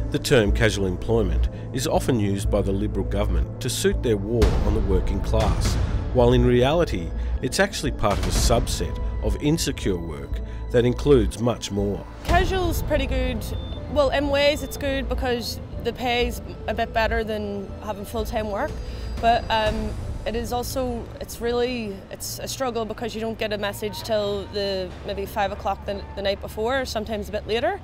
The term casual employment is often used by the Liberal government to suit their war on the working class, while in reality it's actually part of a subset of insecure work that includes much more. Casual's pretty good. Well, in ways it's good because the pay's a bit better than having full-time work, but it is also, it's a struggle because you don't get a message till maybe 5 o'clock the night before, or sometimes a bit later.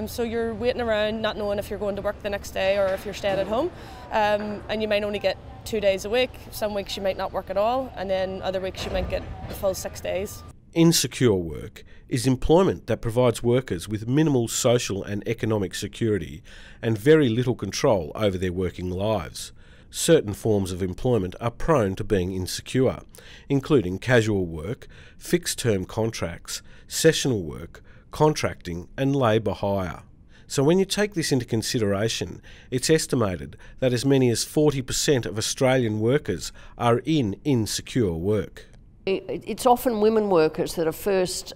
So you're waiting around not knowing if you're going to work the next day or if you're staying at home. And you might only get 2 days a week. Some weeks you might not work at all, and then other weeks you might get the full 6 days. Insecure work is employment that provides workers with minimal social and economic security and very little control over their working lives. Certain forms of employment are prone to being insecure, including casual work, fixed-term contracts, sessional work, contracting and labour hire. So when you take this into consideration, it's estimated that as many as 40% of Australian workers are in insecure work. It's often women workers that are first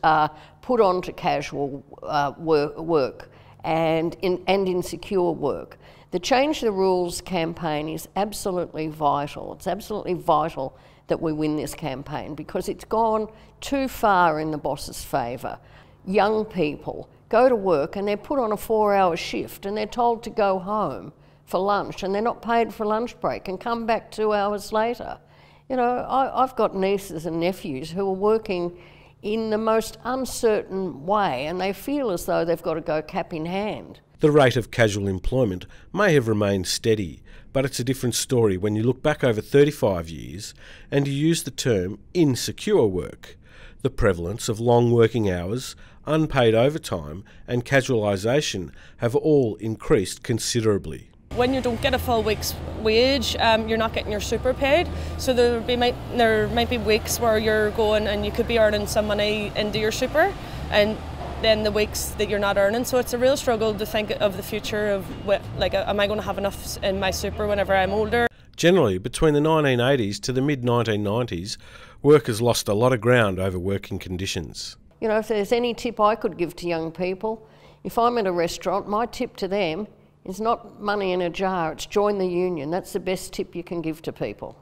put onto casual work and insecure work. The Change the Rules campaign is absolutely vital. It's absolutely vital that we win this campaign because it's gone too far in the boss's favour. Young people go to work and they're put on a 4-hour shift and they're told to go home for lunch and they're not paid for a lunch break and come back 2 hours later. You know, I've got nieces and nephews who are working in the most uncertain way and they feel as though they've got to go cap in hand. The rate of casual employment may have remained steady, but it's a different story when you look back over 35 years and you use the term insecure work. The prevalence of long working hours, unpaid overtime and casualisation have all increased considerably. When you don't get a full week's wage, you're not getting your super paid. So there might be weeks where you're going and you could be earning some money into your super, and then the weeks that you're not earning. So it's a real struggle to think of the future of, like, am I going to have enough in my super whenever I'm older? Generally, between the 1980s to the mid-1990s, workers lost a lot of ground over working conditions. You know, if there's any tip I could give to young people, if I'm at a restaurant, my tip to them is not money in a jar, it's join the union. That's the best tip you can give to people.